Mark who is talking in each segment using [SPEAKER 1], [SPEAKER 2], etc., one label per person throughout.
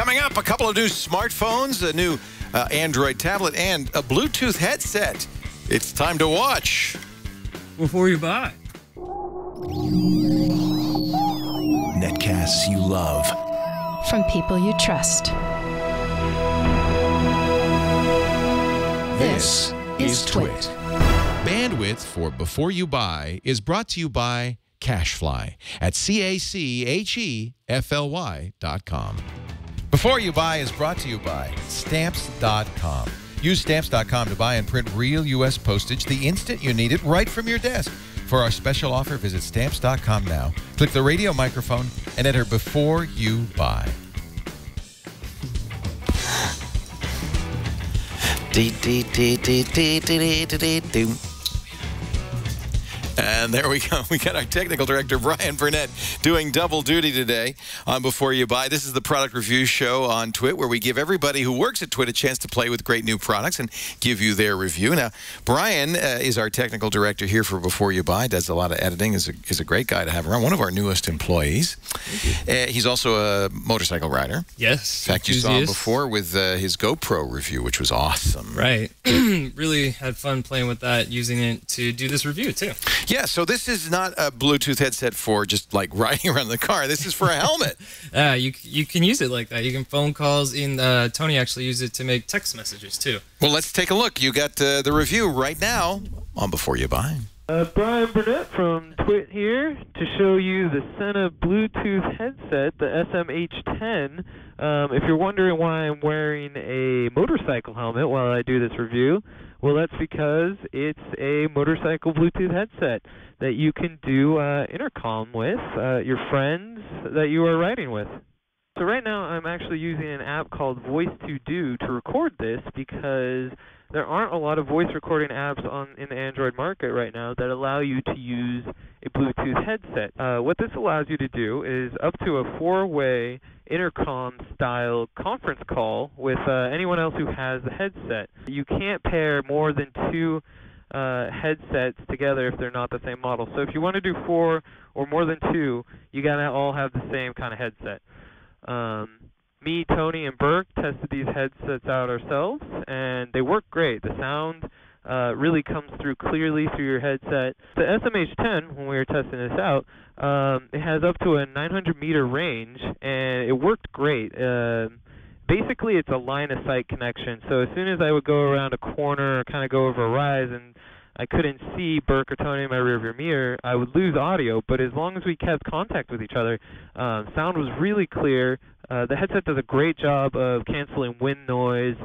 [SPEAKER 1] Coming up, a couple of new smartphones, a new Android tablet, and a Bluetooth headset. It's time to watch
[SPEAKER 2] before you buy.
[SPEAKER 3] Netcasts you love.
[SPEAKER 4] From people you trust.
[SPEAKER 3] This is TWiT.
[SPEAKER 5] Bandwidth for Before You Buy is brought to you by Cachefly at CACHEFLY.com.
[SPEAKER 1] Before You Buy is brought to you by Stamps.com. Use Stamps.com to buy and print real U.S. postage the instant you need it right from your desk. For our special offer, visit Stamps.com now. Click the radio microphone and enter Before You Buy. And there we go. We got our technical director, Brian Burnett, doing double duty today on Before You Buy. This is the product review show on TWiT, where we give everybody who works at TWiT a chance to play with great new products and give you their review. Now, Brian is our technical director here for Before You Buy, does a lot of editing, is a great guy to have around, one of our newest employees. He's also a motorcycle rider.
[SPEAKER 2] Yes.
[SPEAKER 1] In fact, you saw him before with his GoPro review, which was awesome.
[SPEAKER 2] Right. Really had fun playing with that, using it to do this review, too.
[SPEAKER 1] Yeah, so this is not a Bluetooth headset for just like riding around the car. This is for a helmet.
[SPEAKER 2] You can use it like that. You can phone calls. Tony actually used it to make text messages too.
[SPEAKER 1] Well, let's take a look. You got the review right now on Before You Buy.
[SPEAKER 6] Brian Burnett from TWiT here to show you the Sena Bluetooth headset, the SMH10. If you're wondering why I'm wearing a motorcycle helmet while I do this review, well, that's because it's a motorcycle Bluetooth headset that you can do intercom with your friends that you are riding with. So right now I'm actually using an app called Voice to Do to record this because there aren't a lot of voice recording apps in the Android market right now that allow you to use a Bluetooth headset. What this allows you to do is up to a 4-way intercom-style conference call with anyone else who has the headset. You can't pair more than 2 headsets together if they're not the same model. So if you want to do 4 or more than 2, you gotta all have the same kind of headset. Me, Tony, and Burke tested these headsets out ourselves, and they work great. The sound really comes through clearly through your headset. The SMH10, when we were testing this out, it has up to a 900-meter range, and it worked great. Basically, it's a line-of-sight connection, so as soon as I would go around a corner or kind of go over a rise and I couldn't see Burke or Tony in my rearview mirror, I would lose audio, but as long as we kept contact with each other, sound was really clear. The headset does a great job of canceling wind noise.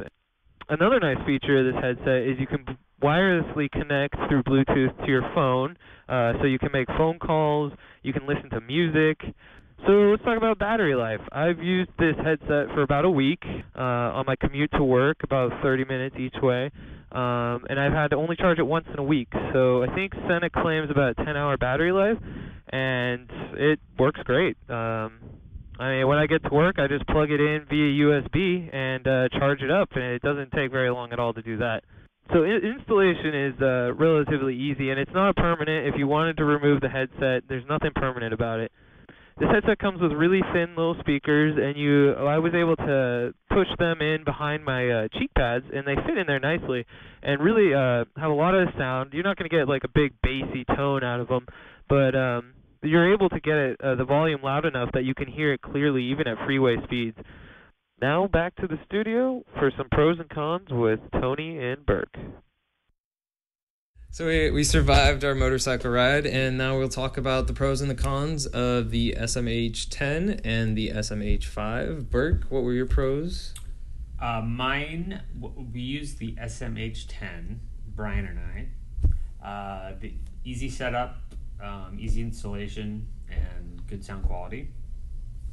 [SPEAKER 6] Another nice feature of this headset is you can wirelessly connect through Bluetooth to your phone, so you can make phone calls, you can listen to music. So let's talk about battery life. I've used this headset for about a week on my commute to work, about 30 minutes each way, and I've had to only charge it once in a week. So I think Sena claims about a 10-hour battery life, and it works great. I mean, when I get to work, I just plug it in via USB and charge it up, and it doesn't take very long at all to do that. So installation is relatively easy, and it's not permanent. If you wanted to remove the headset, there's nothing permanent about it. This headset comes with really thin little speakers, and I was able to push them in behind my cheek pads, and they fit in there nicely and really have a lot of sound. You're not going to get like a big bassy tone out of them, but you're able to get the volume loud enough that you can hear it clearly even at freeway speeds. Now back to the studio for some pros and cons with Tony and Burke.
[SPEAKER 2] So we survived our motorcycle ride, and now we'll talk about the pros and the cons of the SMH10 and the SMH5. Burke, what were your pros?
[SPEAKER 7] We used the SMH10, Brian and I. The easy setup, easy installation, and good sound quality.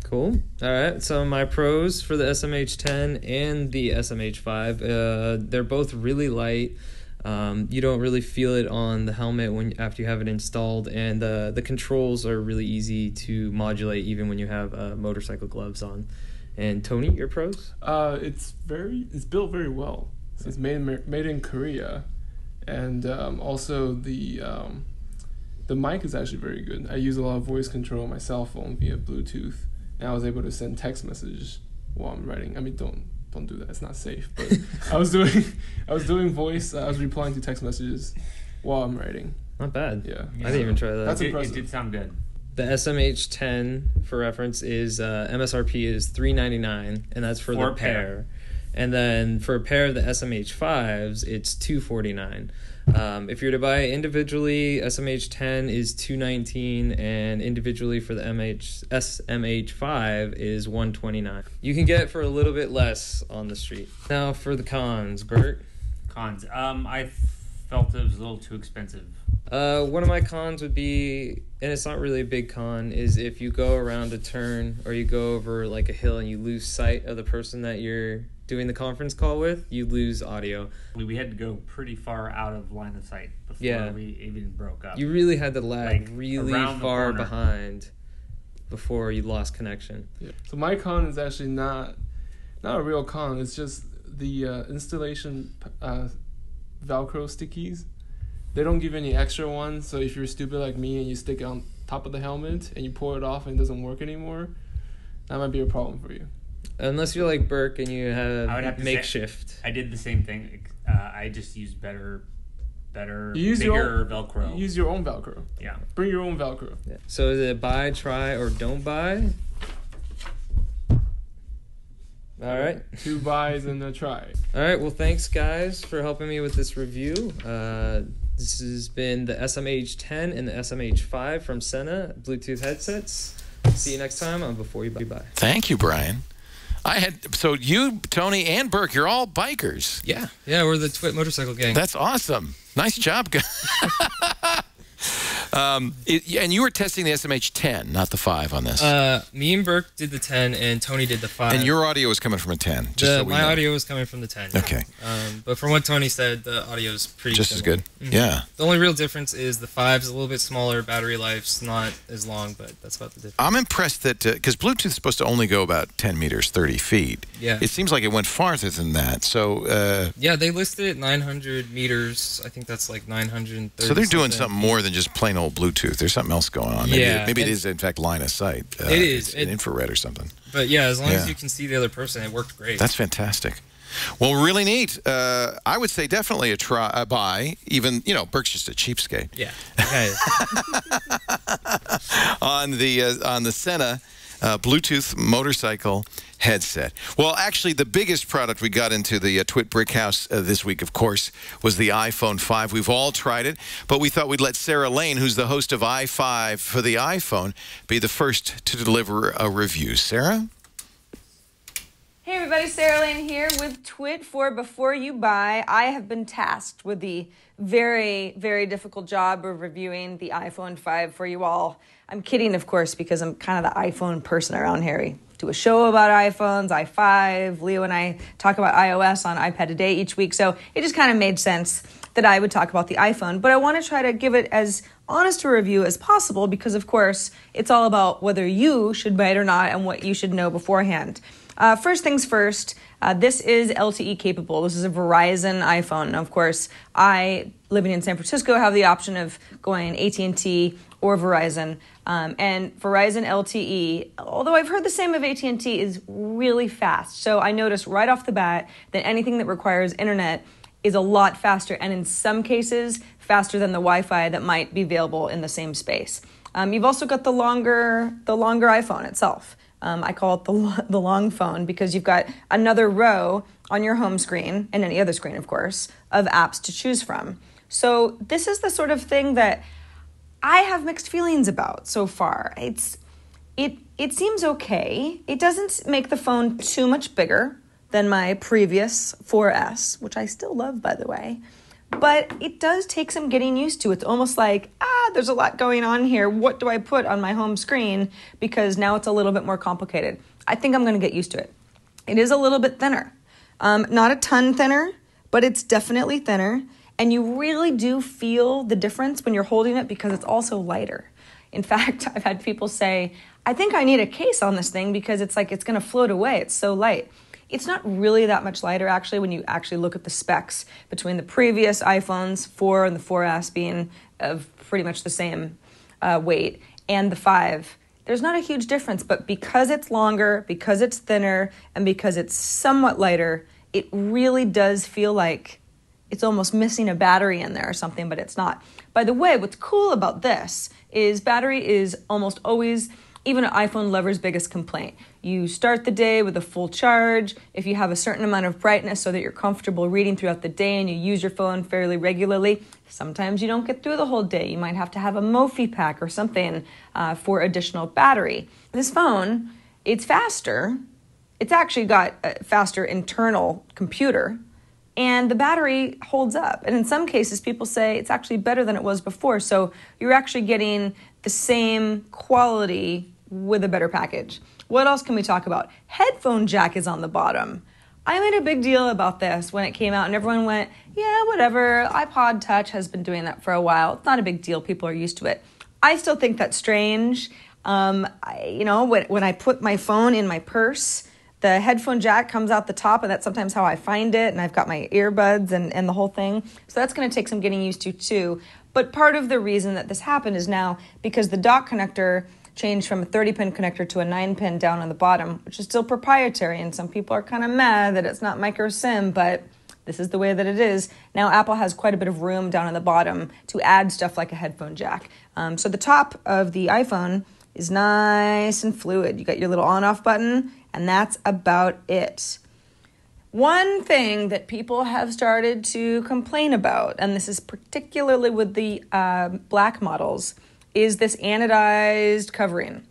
[SPEAKER 2] Cool. All right. So my pros for the SMH10 and the SMH5, they're both really light. You don't really feel it on the helmet after you have it installed, and the controls are really easy to modulate even when you have motorcycle gloves on. And Tony, your pros?
[SPEAKER 8] It's built very well. It's made in Korea, and also the mic is actually very good. I use a lot of voice control on my cell phone via Bluetooth, and I was able to send text messages while I'm writing. I mean, don't do that. It's not safe. But I was doing voice. I was replying to text messages while I'm writing.
[SPEAKER 2] Not bad.
[SPEAKER 8] Yeah.
[SPEAKER 2] I didn't even try that.
[SPEAKER 8] That's
[SPEAKER 7] It
[SPEAKER 8] impressive.
[SPEAKER 7] did sound good.
[SPEAKER 2] The SMH10, for reference, is MSRP is $399, and that's for the pair. And then for a pair of the SMH5s, it's $249. If you're to buy individually, SMH10 is $219, and individually for the SMH5 is $129. You can get it for a little bit less on the street. Now for the cons, Bert.
[SPEAKER 7] Cons. I felt it was a little too expensive.
[SPEAKER 2] One of my cons would be, and it's not really a big con, is if you go around a turn or you go over like a hill and you lose sight of the person that you're doing the conference call with, you lose audio.
[SPEAKER 7] We had to go pretty far out of line of sight before we even broke up.
[SPEAKER 2] You really had to lag
[SPEAKER 7] Like,
[SPEAKER 2] really
[SPEAKER 7] around the
[SPEAKER 2] far
[SPEAKER 7] corner.
[SPEAKER 2] behind before you lost connection.
[SPEAKER 8] Yeah. So my con is actually not a real con. It's just the installation Velcro stickies. They don't give any extra ones. So if you're stupid like me and you stick it on top of the helmet and you pull it off and it doesn't work anymore, that might be a problem for you.
[SPEAKER 2] Unless you're like Burke and you
[SPEAKER 7] I would have
[SPEAKER 2] have
[SPEAKER 7] to
[SPEAKER 2] makeshift.
[SPEAKER 7] Say, I did the same thing. I just used bigger,
[SPEAKER 8] Use your own
[SPEAKER 7] Velcro.
[SPEAKER 8] Use your own Velcro.
[SPEAKER 7] Yeah.
[SPEAKER 8] Bring your own Velcro.
[SPEAKER 2] Yeah. So is it buy, try, or don't buy? All right.
[SPEAKER 8] 2 buys and a try.
[SPEAKER 2] All right. Well, thanks, guys, for helping me with this review. This has been the SMH10 and the SMH5 from Sena Bluetooth headsets. See you next time on Before You Buy.
[SPEAKER 1] Thank you, Brian. So you, Tony, and Burke, you're all bikers.
[SPEAKER 2] Yeah, we're the TWiT motorcycle gang.
[SPEAKER 1] That's awesome. Nice job, guys. And you were testing the SMH10, not the 5 on this.
[SPEAKER 2] Me and Burke did the 10, and Tony did the 5.
[SPEAKER 1] And your audio was coming from a 10.
[SPEAKER 2] My audio was coming from the 10. Yeah.
[SPEAKER 1] Okay.
[SPEAKER 2] But from what Tony said, the audio is pretty
[SPEAKER 1] just
[SPEAKER 2] similar.
[SPEAKER 1] as good. Yeah.
[SPEAKER 2] The only real difference is the 5 is a little bit smaller, battery life's not as long, but that's about the difference.
[SPEAKER 1] I'm impressed that, because Bluetooth is supposed to only go about 10 meters, 30 feet.
[SPEAKER 2] Yeah.
[SPEAKER 1] It seems like it went farther than that. So,
[SPEAKER 2] yeah, they listed it 900 meters. I think that's like 930.
[SPEAKER 1] So they're doing something more than just plain old Bluetooth. There's something else going on. Maybe it is, in fact, line of sight.
[SPEAKER 2] It is.
[SPEAKER 1] It's an infrared or something.
[SPEAKER 2] But yeah, as long as you can see the other person, it worked great.
[SPEAKER 1] That's fantastic. Well, really neat. I would say definitely a buy. Even, Burke's just a cheapskate.
[SPEAKER 2] Yeah. Okay.
[SPEAKER 1] on the Sena Bluetooth motorcycle headset. Well, actually, the biggest product we got into the TWiT Brick House this week, of course, was the iPhone 5. We've all tried it, but we thought we'd let Sarah Lane, who's the host of i5 for the iPhone, be the first to deliver a review. Sarah?
[SPEAKER 3] Hey everybody, Sarah Lane here with TWiT for Before You Buy. I have been tasked with the very, very difficult job of reviewing the iPhone 5 for you all. I'm kidding, of course, because I'm kind of the iPhone person around here. We do a show about iPhones, i5. Leo and I talk about iOS on iPad Today each week, so it just kind of made sense that I would talk about the iPhone. But I want to try to give it as honest a review as possible because, of course, it's all about whether you should buy it or not and what you should know beforehand. First things first, this is LTE capable. This is a Verizon iPhone. Now, of course, I, living in San Francisco, have the option of going AT&T or Verizon. And Verizon LTE, although I've heard the same of AT&T, is really fast. So I noticed right off the bat that anything that requires internet is a lot faster, and in some cases, faster than the Wi-Fi that might be available in the same space. You've also got the longer iPhone itself. I call it the long phone because you've got another row on your home screen, and any other screen, of course, of apps to choose from. So this is the sort of thing that I have mixed feelings about so far. It seems okay. It doesn't make the phone too much bigger than my previous 4S, which I still love, by the way. But it does take some getting used to. It's almost like, there's a lot going on here. What do I put on my home screen? Because now it's a little bit more complicated. I think I'm going to get used to it. It is a little bit thinner. Not a ton thinner, but it's definitely thinner. And you really do feel the difference when you're holding it because it's also lighter. In fact, I've had people say, I think I need a case on this thing because it's like it's going to float away. It's so light. It's not really that much lighter, actually, when you actually look at the specs between the previous iPhones, 4 and the 4S being of pretty much the same weight, and the 5. there's not a huge difference, but because it's longer, because it's thinner, and because it's somewhat lighter, it really does feel like it's almost missing a battery in there or something, but it's not. By the way, what's cool about this is battery is almost always even an iPhone lover's biggest complaint. You start the day with a full charge. If you have a certain amount of brightness so that you're comfortable reading throughout the day and you use your phone fairly regularly, sometimes you don't get through the whole day. You might have to have a Mophie pack or something for additional battery. This phone, it's faster. It's actually got a faster internal computer, and the battery holds up. And in some cases, people say it's actually better than it was before. So you're actually getting the same quality with a better package. What else can we talk about? Headphone jack is on the bottom. I made a big deal about this when it came out, and everyone went, yeah, whatever. iPod Touch has been doing that for a while. It's not a big deal. People are used to it. I still think that's strange. When I put my phone in my purse, the headphone jack comes out the top, and that's sometimes how I find it, and I've got my earbuds and the whole thing. So that's going to take some getting used to, too. But part of the reason that this happened is now because the dock connector changed from a 30-pin connector to a 9-pin down on the bottom, which is still proprietary, and some people are kind of mad that it's not micro SIM, but this is the way that it is. Now Apple has quite a bit of room down on the bottom to add stuff like a headphone jack. So the top of the iPhone is nice and fluid. You got your little on-off button, and that's about it. One thing that people have started to complain about, and this is particularly with the black models, is this anodized covering.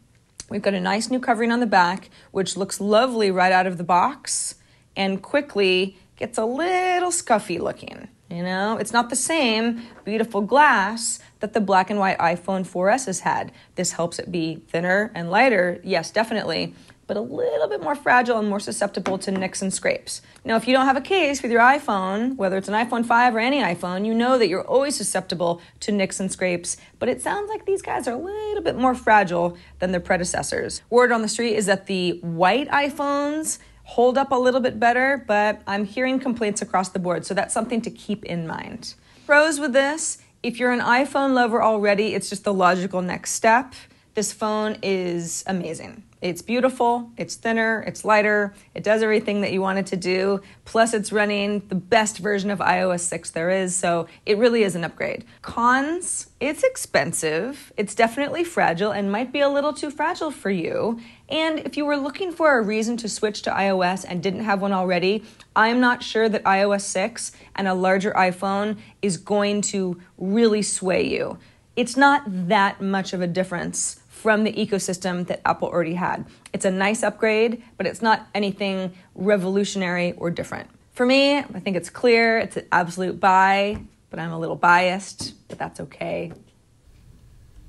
[SPEAKER 3] We've got a nice new covering on the back, which looks lovely right out of the box and quickly gets a little scuffy looking. You know, it's not the same beautiful glass that the black and white iPhone 4S has had. This helps it be thinner and lighter, yes, definitely, but a little bit more fragile and more susceptible to nicks and scrapes. Now, if you don't have a case with your iPhone, whether it's an iPhone 5 or any iPhone, you know that you're always susceptible to nicks and scrapes, but it sounds like these guys are a little bit more fragile than their predecessors. Word on the street is that the white iPhones hold up a little bit better, but I'm hearing complaints across the board, so that's something to keep in mind. Pros with this, if you're an iPhone lover already, it's just the logical next step. This phone is amazing. It's beautiful, it's thinner, it's lighter, it does everything that you want it to do, plus it's running the best version of iOS 6 there is, so it really is an upgrade. Cons, it's expensive, it's definitely fragile and might be a little too fragile for you, and if you were looking for a reason to switch to iOS and didn't have one already, I'm not sure that iOS 6 and a larger iPhone is going to really sway you. It's not that much of a difference from the ecosystem that Apple already had. It's a nice upgrade, but it's not anything revolutionary or different. For me, I think it's clear, it's an absolute buy, but I'm a little biased, but that's okay.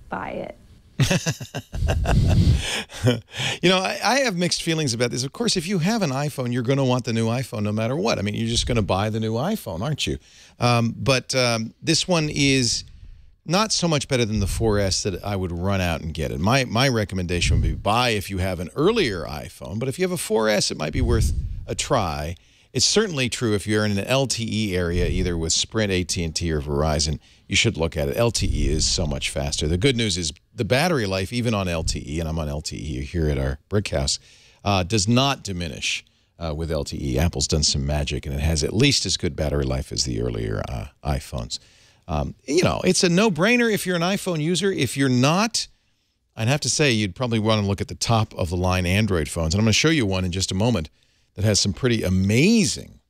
[SPEAKER 3] Buy it.
[SPEAKER 1] You know, I have mixed feelings about this. Of course, if you have an iPhone, you're going to want the new iPhone no matter what. I mean, you're just going to buy the new iPhone, aren't you? But this one is not so much better than the 4S that I would run out and get it. My recommendation would be buy if you have an earlier iPhone, but if you have a 4S, it might be worth a try. It's certainly true if you're in an LTE area, either with Sprint, AT&T, or Verizon, you should look at it. LTE is so much faster. The good news is the battery life, even on LTE, and I'm on LTE here at our brick house, does not diminish with LTE. Apple's done some magic, and it has at least as good battery life as the earlier iPhones. You know, it's a no-brainer if you're an iPhone user. If you're not, I'd have to say you'd probably want to look at the top-of-the-line Android phones. And I'm going to show you one in just a moment that has some pretty amazing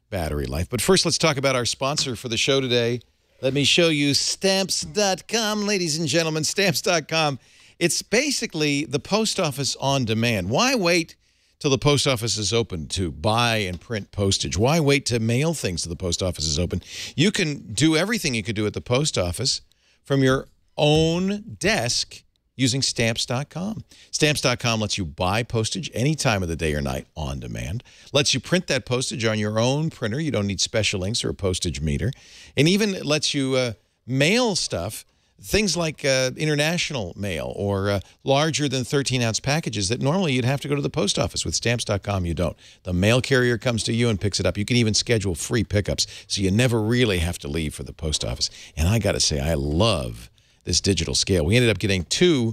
[SPEAKER 1] battery life. But first, let's talk about our sponsor for the show today. Let me show you Stamps.com, ladies and gentlemen, Stamps.com. It's basically the post office on demand. Why wait till the post office is open to buy and print postage? Why wait to mail things till the post office is open? You can do everything you could do at the post office from your own desk using Stamps.com. Stamps.com lets you buy postage any time of the day or night on demand, lets you print that postage on your own printer. You don't need special inks or a postage meter, and even lets you mail stuff, things like international mail or larger than 13-ounce packages that normally you'd have to go to the post office. With Stamps.com, you don't. The mail carrier comes to you and picks it up. You can even schedule free pickups, so you never really have to leave for the post office. And I got to say, I love this digital scale. We ended up getting 2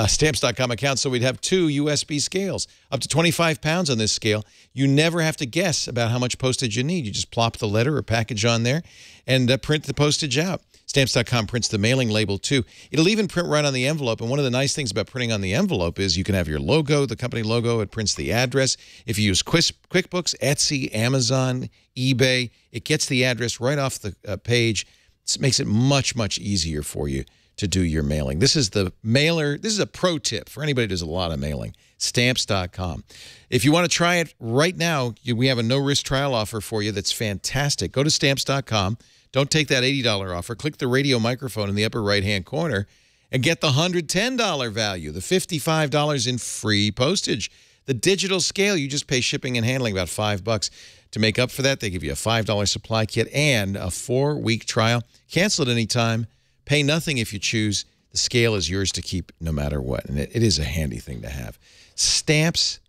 [SPEAKER 1] Stamps.com account, so we'd have 2 USB scales, up to 25 pounds on this scale. You never have to guess about how much postage you need. You just plop the letter or package on there and print the postage out. Stamps.com prints the mailing label, too. It'll even print right on the envelope, and one of the nice things about printing on the envelope is you can have your logo, the company logo. It prints the address. If you use QuickBooks, Etsy, Amazon, eBay, it gets the address right off the page. It makes it much, much easier for you to do your mailing. This is the mailer. This is a pro tip for anybody who does a lot of mailing. Stamps.com. If you want to try it right now, we have a no-risk trial offer for you that's fantastic. Go to Stamps.com. Don't take that $80 offer. Click the radio microphone in the upper right-hand corner and get the $110 value, the $55 in free postage. The digital scale, you just pay shipping and handling about $5. To make up for that, they give you a $5 supply kit and a 4-week trial. Cancel at any time. Pay nothing if you choose. The scale is yours to keep no matter what, and it is a handy thing to have. Stamps.com.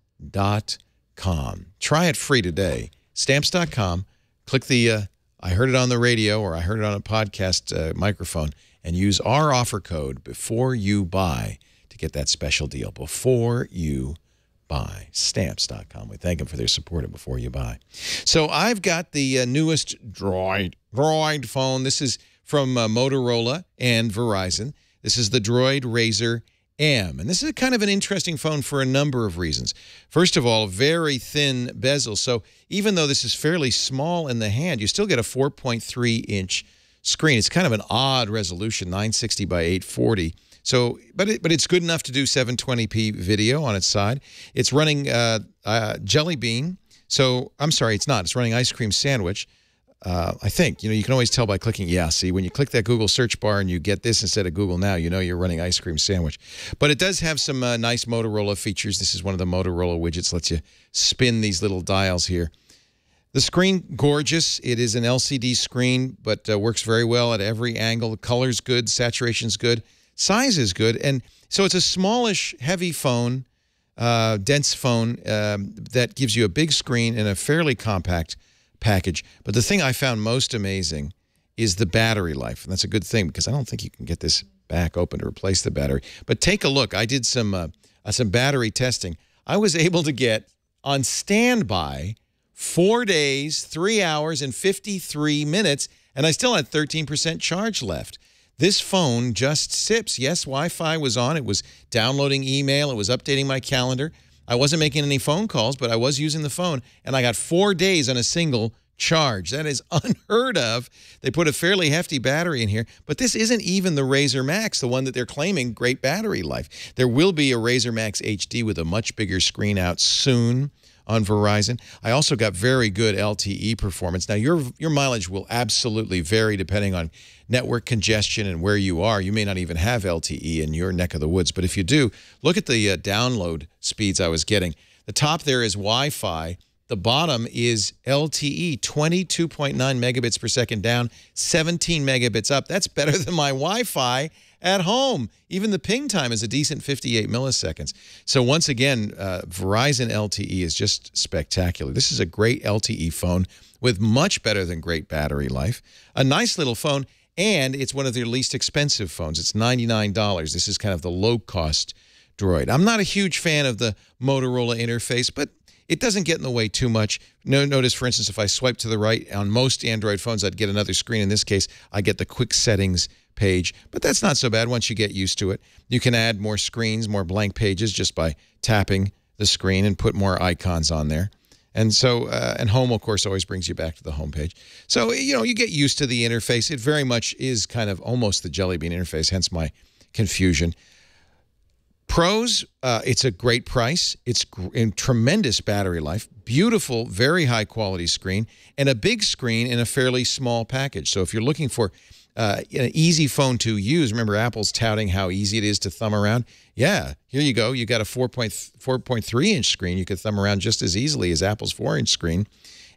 [SPEAKER 1] Try it free today. Stamps.com. Click the I heard it on the radio or I heard it on a podcast microphone, and use our offer code before you buy to get that special deal. Before you buy. Stamps.com. We thank them for their support of Before You Buy. So I've got the newest Droid phone. This is from Motorola and Verizon. This is the Droid Razer M. And this is kind of an interesting phone for a number of reasons. First of all, very thin bezel. So even though this is fairly small in the hand, you still get a 4.3-inch screen. It's kind of an odd resolution, 960 by 840. So, but it's good enough to do 720p video on its side. It's running Jelly Bean. So, I'm sorry, it's not. It's running Ice Cream Sandwich. I think, you can always tell by clicking, see, when you click that Google search bar and you get this instead of Google Now, you know you're running Ice Cream Sandwich. But it does have some nice Motorola features. This is one of the Motorola widgets, lets you spin these little dials here. The screen, gorgeous. It is an LCD screen, but works very well at every angle. The color's good, saturation's good, size is good. And so it's a smallish, heavy phone, dense phone that gives you a big screen and a fairly compact package. But the thing I found most amazing is the battery life. And that's a good thing because I don't think you can get this back open to replace the battery. But take a look. I did some battery testing. I was able to get on standby 4 days, 3 hours, and 53 minutes, and I still had 13% charge left. This phone just sips. Yes, Wi-Fi was on. It was downloading email. It was updating my calendar. I wasn't making any phone calls, but I was using the phone, and I got 4 days on a single charge. That is unheard of. They put a fairly hefty battery in here, but this isn't even the Razer Max, the one that they're claiming great battery life. There will be a Razer Max HD with a much bigger screen out soon on Verizon. I also got very good LTE performance. Now, your mileage will absolutely vary depending on network congestion and where you are. You may not even have LTE in your neck of the woods, but if you do, look at the download speeds I was getting. The top there is Wi-Fi. The bottom is LTE, 22.9 megabits per second down, 17 megabits up. That's better than my Wi-Fi at home. Even the ping time is a decent 58 milliseconds. So once again, Verizon LTE is just spectacular. This is a great LTE phone with much better than great battery life. A nice little phone, and it's one of their least expensive phones. It's $99. This is kind of the low-cost Droid. I'm not a huge fan of the Motorola interface, but it doesn't get in the way too much. Notice, for instance, if I swipe to the right on most Android phones, I'd get another screen. In this case, I get the quick settings page, but that's not so bad once you get used to it. You can add more screens, more blank pages just by tapping the screen and put more icons on there. And so, and home, of course, always brings you back to the home page. So, you get used to the interface. It very much is kind of almost the Jelly Bean interface, hence my confusion. Pros, it's a great price. It's in tremendous battery life, beautiful, very high quality screen, and a big screen in a fairly small package. So if you're looking for an easy phone to use, remember Apple's touting how easy it is to thumb around. Yeah, here you go. You got a 4.3-inch screen. You could thumb around just as easily as Apple's 4-inch screen,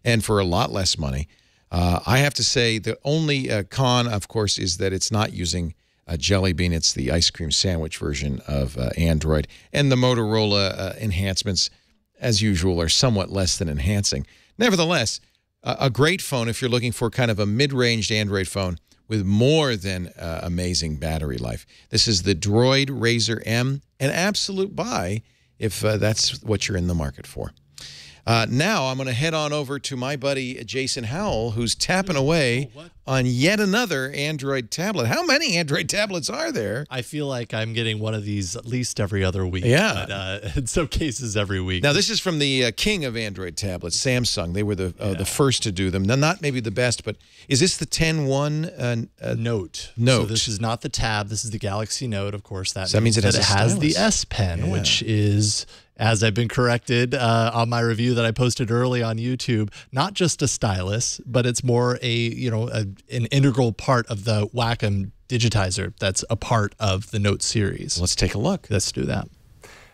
[SPEAKER 1] and for a lot less money. I have to say the only con, of course, is that it's not using Jelly Bean. It's the ice cream sandwich version of Android. And the Motorola enhancements, as usual, are somewhat less than enhancing. Nevertheless, a great phone if you're looking for kind of a mid-ranged Android phone
[SPEAKER 5] with more than amazing battery life. This is the Droid Razer M, an absolute buy if that's what you're in the market for. Now I'm going to head on over to my buddy Jason Howell, who's tapping away on yet another Android tablet. How many Android tablets are there?
[SPEAKER 9] I feel like I'm getting one of these at least every other week.
[SPEAKER 5] Yeah.
[SPEAKER 9] But, in some cases every week.
[SPEAKER 5] Now, this is from the king of Android tablets, Samsung. They were the first to do them. Now, not maybe the best, but is this the 10-1
[SPEAKER 9] Note?
[SPEAKER 5] Note.
[SPEAKER 9] So this is not the Tab. This is the Galaxy Note, of course. That
[SPEAKER 5] means it has
[SPEAKER 9] the S Pen, which is, as I've been corrected on my review that I posted early on YouTube, not just a stylus, but it's more an integral part of the Wacom digitizer that's a part of the Note series.
[SPEAKER 5] Let's take a look.
[SPEAKER 9] Let's do that.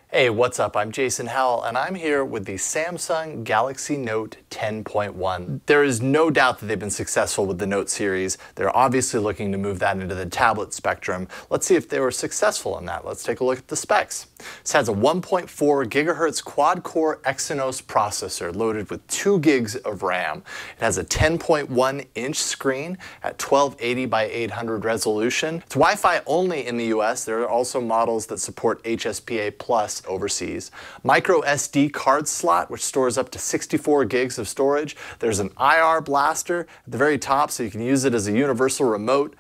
[SPEAKER 9] Hey, what's up? I'm Jason Howell, and I'm here with the Samsung Galaxy Note 10.1. There is no doubt that they've been successful with the Note series. They're obviously looking to move that into the tablet spectrum. Let's see if they were successful in that. Let's take a look at the specs. This has a 1.4 gigahertz quad-core Exynos processor loaded with 2 gigs of RAM. It has a 10.1-inch screen at 1280 by 800 resolution. It's Wi-Fi only in the US. There are also models that support HSPA Plus overseas. Micro SD card slot, which stores up to 64 gigs of storage. There's an IR blaster at the very top, so you can use it as a universal remote.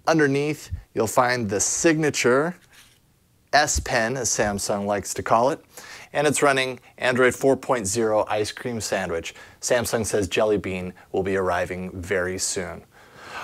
[SPEAKER 9] Underneath, you'll find the signature S Pen, as Samsung likes to call it, and it's running Android 4.0 Ice Cream Sandwich. Samsung says Jelly Bean will be arriving very soon.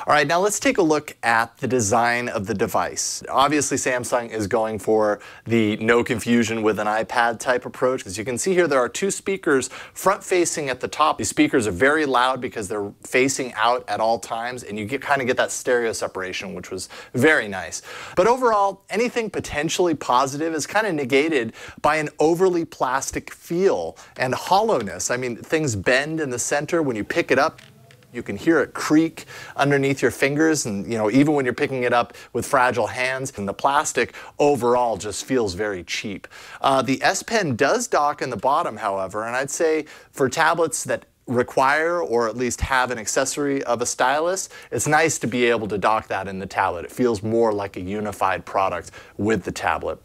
[SPEAKER 9] All right, now let's take a look at the design of the device. Obviously, Samsung is going for the no confusion with an iPad type approach. As you can see here, there are 2 speakers front-facing at the top. These speakers are very loud because they're facing out at all times, and you kind of get that stereo separation, which was very nice. But overall, anything potentially positive is kind of negated by an overly plastic feel and hollowness. I mean, things bend in the center when you pick it up. You can hear it creak underneath your fingers, and even when you're picking it up with fragile hands, and the plastic overall just feels very cheap. The S Pen does dock in the bottom, however, and I'd say for tablets that require or at least have an accessory of a stylus, it's nice to be able to dock that in the tablet. It feels more like a unified product with the tablet.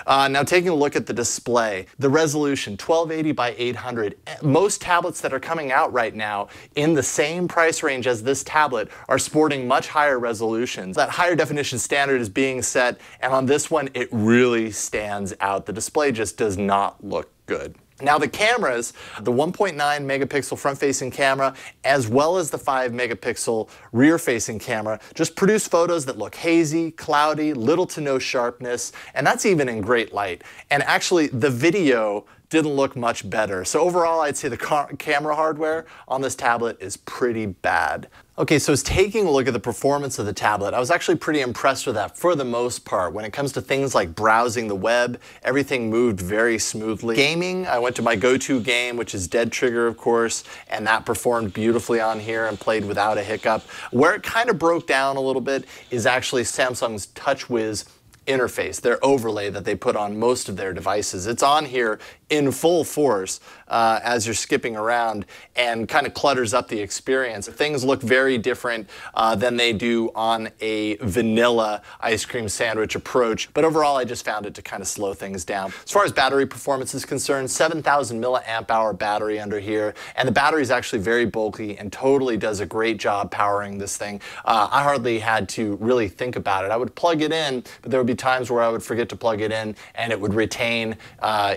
[SPEAKER 9] Now taking a look at the display, the resolution 1280 by 800. Most tablets that are coming out right now in the same price range as this tablet are sporting much higher resolutions. That higher definition standard is being set, and on this one it really stands out. The display just does not look good. Now the cameras, the 1.9 megapixel front-facing camera as well as the 5 megapixel rear-facing camera just produce photos that look hazy, cloudy, little to no sharpness, and that's even in great light. And actually the video didn't look much better. So overall, I'd say the camera hardware on this tablet is pretty bad. Okay, so taking a look at the performance of the tablet, I was actually pretty impressed with that for the most part. When it comes to things like browsing the web, everything moved very smoothly. Gaming, I went to my go-to game, which is Dead Trigger, of course, and that performed beautifully on here and played without a hiccup. Where it kind of broke down a little bit is actually Samsung's TouchWiz interface, their overlay that they put on most of their devices. It's on here in full force as you're skipping around and kind of clutters up the experience. Things look very different than they do on a vanilla ice cream sandwich approach, but overall I just found it to kind of slow things down. As far as battery performance is concerned, 7,000 milliamp hour battery under here, and the battery is actually very bulky and totally does a great job powering this thing. I hardly had to really think about it. I would plug it in, but there would be times where I would forget to plug it in and it would retain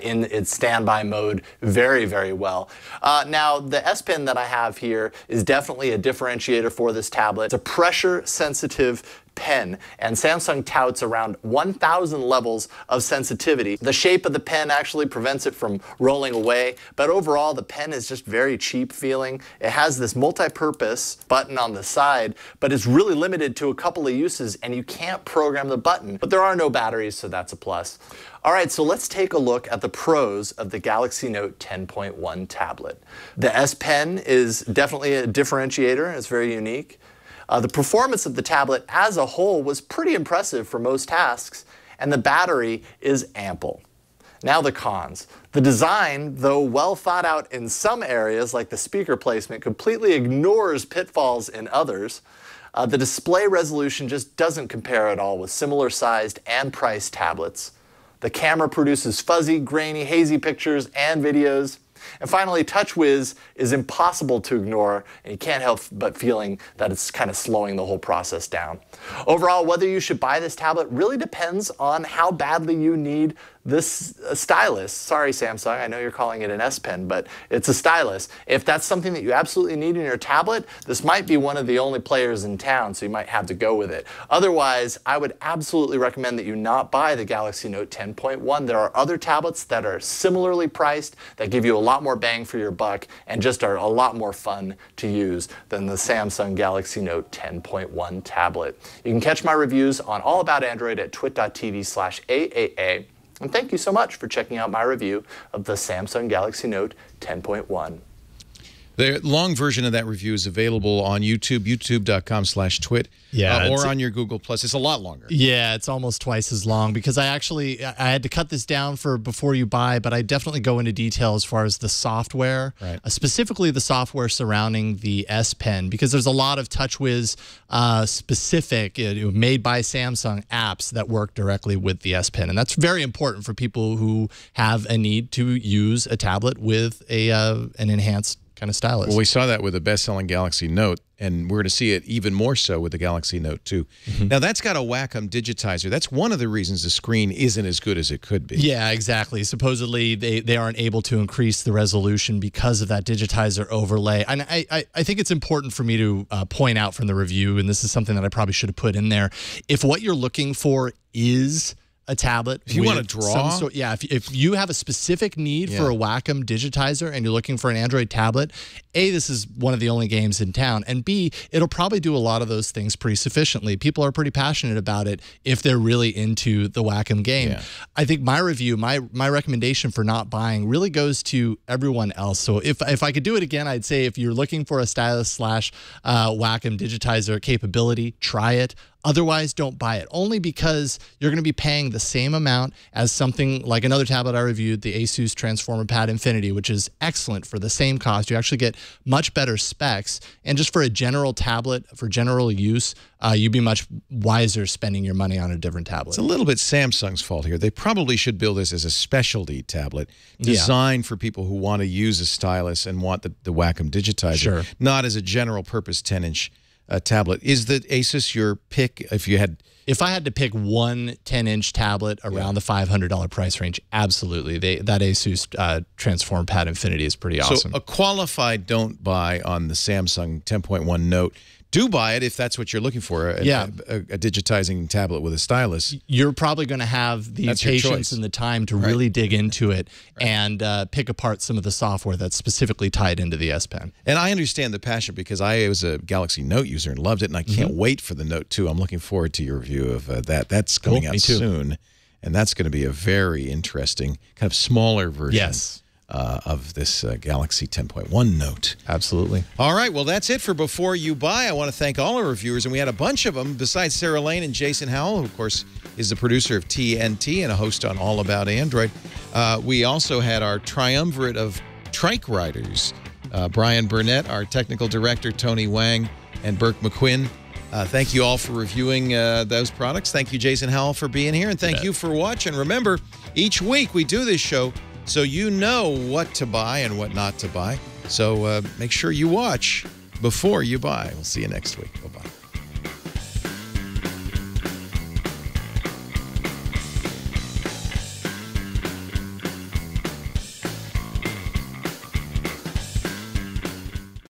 [SPEAKER 9] in its standby mode very, very well. Now the S Pen that I have here is definitely a differentiator for this tablet. It's a pressure sensitive pen, and Samsung touts around 1,000 levels of sensitivity. The shape of the pen actually prevents it from rolling away, but overall the pen is just very cheap feeling. It has this multi-purpose button on the side, but it's really limited to a couple of uses and you can't program the button. But there are no batteries, so that's a plus. All right, so let's take a look at the pros of the Galaxy Note 10.1 tablet. The S Pen is definitely a differentiator. It's very unique. The performance of the tablet as a whole was pretty impressive for most tasks, and the battery is ample. Now the cons. The design, though well thought out in some areas like the speaker placement, completely ignores pitfalls in others. The display resolution just doesn't compare at all with similar sized and priced tablets. The camera produces fuzzy, grainy, hazy pictures and videos. And finally, TouchWiz is impossible to ignore, and you can't help but feeling that it's kind of slowing the whole process down. Overall, whether you should buy this tablet really depends on how badly you need this stylus. Sorry, Samsung, I know you're calling it an S Pen, but it's a stylus. If that's something that you absolutely need in your tablet, this might be one of the only players in town, so you might have to go with it. Otherwise, I would absolutely recommend that you not buy the Galaxy Note 10.1. There are other tablets that are similarly priced that give you a lot more bang for your buck and just are a lot more fun to use than the Samsung Galaxy Note 10.1 tablet. You can catch my reviews on All About Android at twit.tv/AAA. And thank you so much for checking out my review of the Samsung Galaxy Note 10.1.
[SPEAKER 5] The long version of that review is available on YouTube, youtube.com/twit, or on your Google+. It's a lot longer.
[SPEAKER 10] Yeah, it's almost twice as long because I had to cut this down for before you buy, but I definitely go into detail as far as the software, specifically the software surrounding the S Pen, because there's a lot of TouchWiz specific, made by Samsung apps that work directly with the S Pen, and that's very important for people who have a need to use a tablet with an enhanced kind of stylus.
[SPEAKER 5] Well, we saw that with the best-selling Galaxy Note, and we're going to see it even more so with the Galaxy Note 2. Now, that's got a Wacom digitizer. That's one of the reasons the screen isn't as good as it could be.
[SPEAKER 10] Yeah, exactly. Supposedly, they aren't able to increase the resolution because of that digitizer overlay. And I think it's important for me to point out from the review, and this is something that I probably should have put in there, if what you're looking for is a tablet.
[SPEAKER 5] If you want to draw?
[SPEAKER 10] If you have a specific need for a Wacom digitizer and you're looking for an Android tablet, A, this is one of the only games in town, and B, it'll probably do a lot of those things pretty sufficiently. People are pretty passionate about it if they're really into the Wacom game. I think my review, my recommendation for not buying really goes to everyone else. So if I could do it again, I'd say if you're looking for a stylus / Wacom digitizer capability, try it. Otherwise, don't buy it, only because you're going to be paying the same amount as something like another tablet I reviewed, the Asus Transformer Pad Infinity, which is excellent for the same cost. You actually get much better specs. And just for a general tablet, for general use, you'd be much wiser spending your money on a different tablet.
[SPEAKER 5] It's a little bit Samsung's fault here. They probably should build this as a specialty tablet designed for people who want to use a stylus and want the Wacom digitizer, not as a general purpose 10-inch tablet. Is the Asus your pick
[SPEAKER 10] if I had to pick one 10-inch tablet around the $500 price range? Absolutely. That Asus Transform Pad Infinity is pretty awesome.
[SPEAKER 5] So a qualified don't buy on the Samsung 10.1 Note. Do buy it if that's what you're looking for, a digitizing tablet with a stylus.
[SPEAKER 10] You're probably going to have the patience and the time to really dig into it and pick apart some of the software that's specifically tied into the S Pen.
[SPEAKER 5] And I understand the passion because I was a Galaxy Note user and loved it, and I can't wait for the Note 2. I'm looking forward to your review of that. That's coming out soon, and that's going to be a very interesting, kind of smaller version. Of this Galaxy 10.1 Note.
[SPEAKER 10] Absolutely.
[SPEAKER 5] All right, well, that's it for Before You Buy. I want to thank all our reviewers, and we had a bunch of them, besides Sarah Lane and Jason Howell, who, of course, is the producer of TNT and a host on All About Android. We also had our triumvirate of trike riders, Brian Burnett, our technical director, Tony Wang, and Burke McQuinn. Thank you all for reviewing those products. Thank you, Jason Howell, for being here, and thank you for watching. Remember, each week we do this show so you know what to buy and what not to buy. So make sure you watch before you buy. We'll see you next week. Bye-bye.